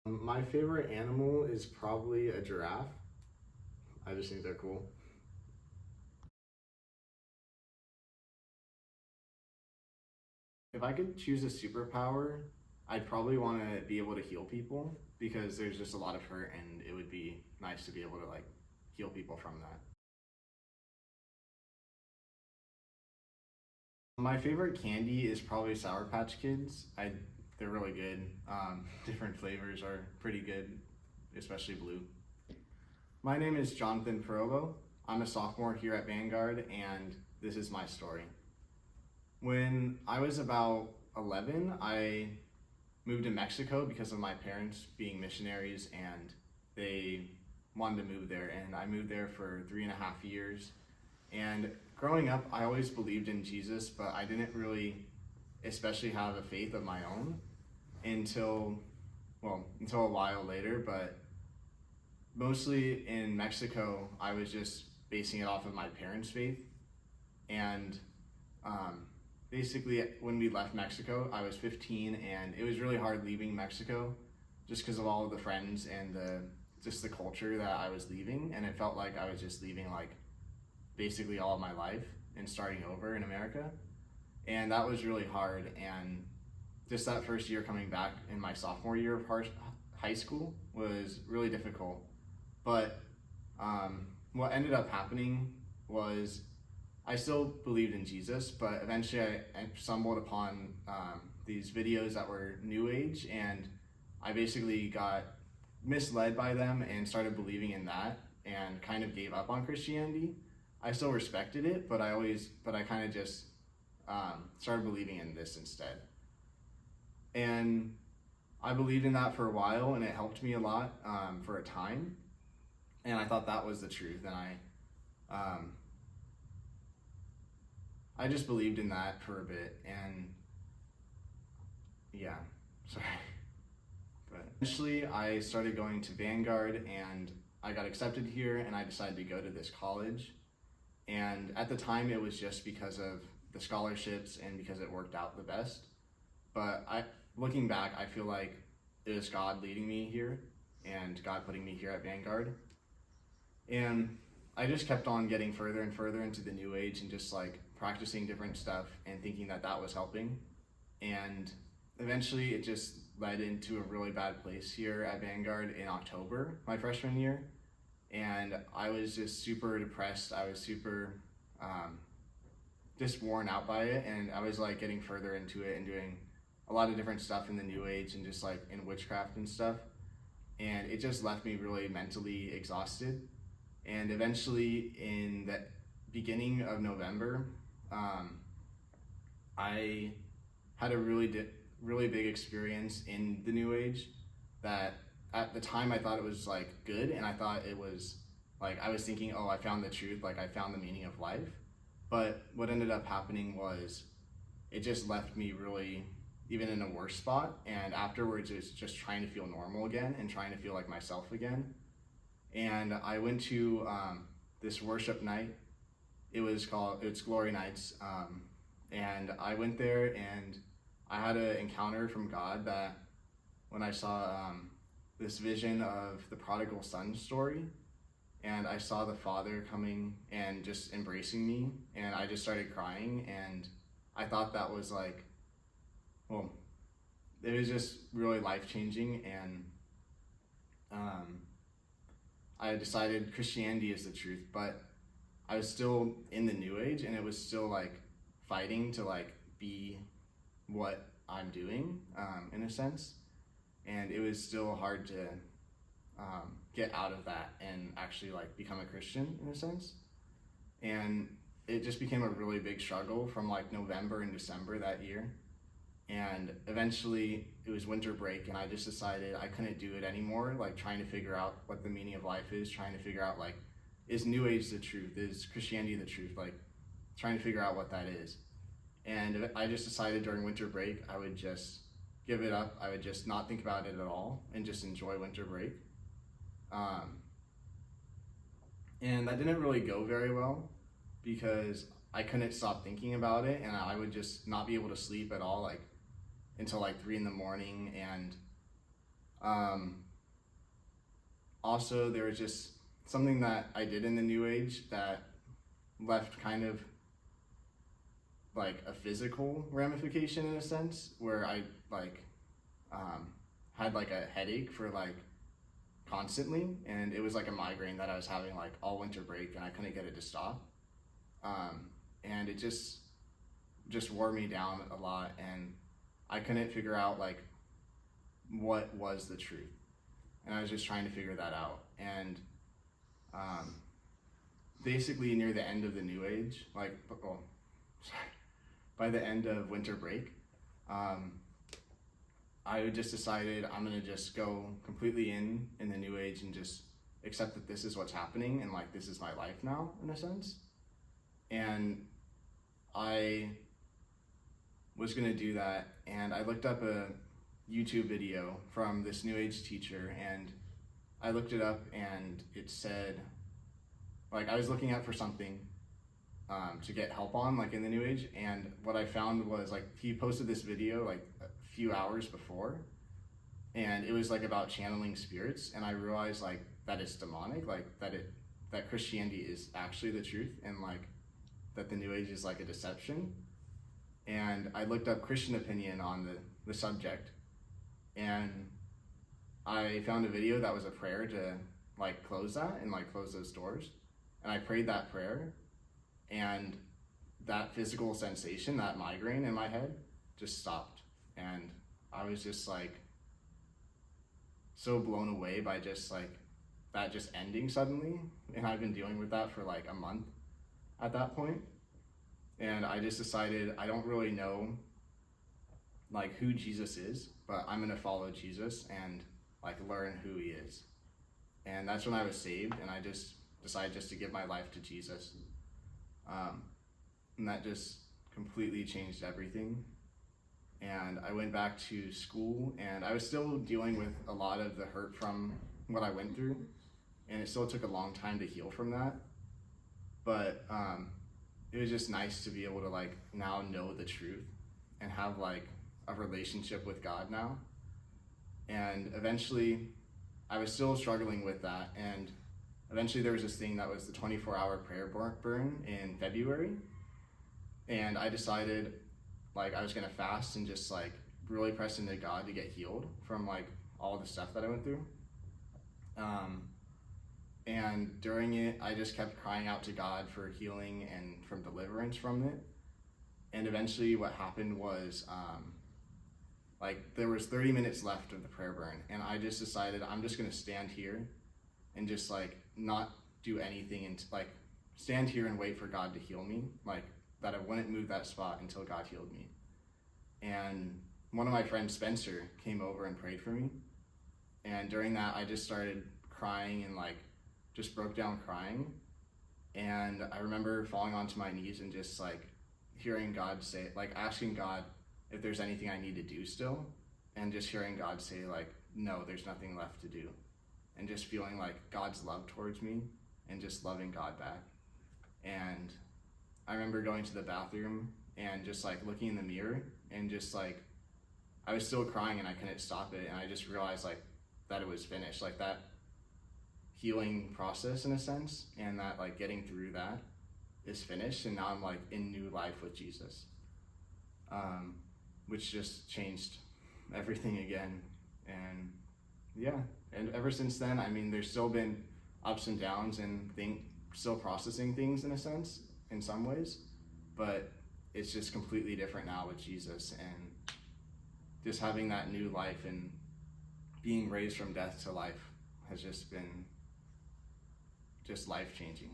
My favorite animal is probably a giraffe. I just think they're cool. If I could choose a superpower, I'd probably want to be able to heal people because there's just a lot of hurt and it would be nice to be able to like heal people from that. My favorite candy is probably Sour Patch Kids. They're really good. Different flavors are pretty good, especially blue. My name is Jonathan Pirolo. I'm a sophomore here at Vanguard, and this is my story. When I was about 11, I moved to Mexico because of my parents being missionaries, and they wanted to move there, and I moved there for 3.5 years. And growing up, I always believed in Jesus, but I didn't really especially have a faith of my own until a while later. But mostly in Mexico, I was just basing it off of my parents' faith. And basically, when we left Mexico, I was 15, and it was really hard leaving Mexico just because of all of the friends and just the culture that I was leaving. And it felt like I was just leaving like basically all of my life and starting over in America. And that was really hard. And just that first year coming back in my sophomore year of high school was really difficult. But what ended up happening was I still believed in Jesus, but eventually I stumbled upon these videos that were New Age, and I basically got misled by them and started believing in that and kind of gave up on Christianity. I still respected it, but I kind of just started believing in this instead. And I believed in that for a while, and it helped me a lot for a time. And I thought that was the truth, and I just believed in that for a bit, and yeah, sorry. But eventually, I started going to Vanguard, and I got accepted here, and I decided to go to this college. And at the time, it was just because of the scholarships and because it worked out the best. But looking back, I feel like it was God leading me here and God putting me here at Vanguard. And I just kept on getting further and further into the New Age and just like practicing different stuff and thinking that that was helping. And eventually, it just led into a really bad place here at Vanguard in October, my freshman year. And I was just super depressed. I was super just worn out by it, and I was like getting further into it and doing a lot of different stuff in the New Age and just like in witchcraft and stuff. And it just left me really mentally exhausted. And eventually, in the beginning of November, I had a really big experience in the New Age that at the time I thought it was like good, and I thought it was like I was thinking, oh, I found the truth, like I found the meaning of life. But what ended up happening was it just left me really even in a worse spot, and afterwards it was just trying to feel normal again and trying to feel like myself again. And I went to this worship night. It's Glory Nights, and I went there and I had an encounter from God that when I saw this vision of the prodigal son story, and I saw the father coming and just embracing me, and I just started crying, and I thought that was like, well, it was just really life-changing. And I decided Christianity is the truth, but I was still in the New Age, and it was still like fighting to like be what I'm doing in a sense. And it was still hard to get out of that and actually like become a Christian in a sense. And it just became a really big struggle from like November and December that year. And eventually it was winter break, and I just decided I couldn't do it anymore, like trying to figure out what the meaning of life is, trying to figure out like, is New Age the truth? Is Christianity the truth? Like trying to figure out what that is. And I just decided during winter break, I would just give it up. I would just not think about it at all and just enjoy winter break. And that didn't really go very well because I couldn't stop thinking about it, and I would just not be able to sleep at all, like until like 3 a.m. And Also, there was just something that I did in the New Age that left kind of like a physical ramification in a sense, where I had like a headache for like constantly, and it was like a migraine that I was having like all winter break, and I couldn't get it to stop. And it just wore me down a lot, and I couldn't figure out like what was the truth, and I was just trying to figure that out. And basically near the end of the New Age, by the end of winter break, I just decided I'm gonna just go completely in the New Age and just accept that this is what's happening, and like this is my life now in a sense. And I was gonna do that, and I looked up a YouTube video from this New Age teacher, and I looked it up, and it said, like, I was looking at for something to get help on, like in the New Age, and what I found was like he posted this video like a few hours before, and it was like about channeling spirits, and I realized like that it's demonic, like that Christianity is actually the truth, and like that the New Age is like a deception. And I looked up Christian opinion on the subject, and I found a video that was a prayer to like close that and like close those doors, and I prayed that prayer, and that physical sensation, that migraine in my head, just stopped. And I was just like so blown away by just like that just ending suddenly, and I've been dealing with that for like a month at that point. And I just decided I don't really know like who Jesus is, but I'm gonna follow Jesus and like learn who he is. And that's when I was saved, and I just decided just to give my life to Jesus. And that just completely changed everything. And I went back to school, and I was still dealing with a lot of the hurt from what I went through, and it still took a long time to heal from that. But it was just nice to be able to like now know the truth and have like a relationship with God now. And eventually I was still struggling with that, and eventually there was this thing that was the 24-hour prayer burn in February, and I decided like I was gonna fast and just like really press into God to get healed from like all the stuff that I went through. And during it, I just kept crying out to God for healing and from deliverance from it. And eventually what happened was like there was 30 minutes left of the prayer burn, and I just decided I'm just gonna stand here and just like not do anything, and like stand here and wait for God to heal me, like that I wouldn't move that spot until God healed me. And one of my friends, Spencer, came over and prayed for me, and during that I just started crying and like just broke down crying. And I remember falling onto my knees and just like hearing God say, like asking God if there's anything I need to do still, and just hearing God say like, no, there's nothing left to do. And just feeling like God's love towards me and just loving God back. And I remember going to the bathroom and just like looking in the mirror, and just like I was still crying and I couldn't stop it, and I just realized like that it was finished, like that healing process in a sense, and that like getting through that is finished, and now I'm like in new life with Jesus, which just changed everything again. And yeah, and ever since then, I mean, there's still been ups and downs, and still processing things in a sense, in some ways, but it's just completely different now with Jesus, and just having that new life and being raised from death to life has just been just life-changing.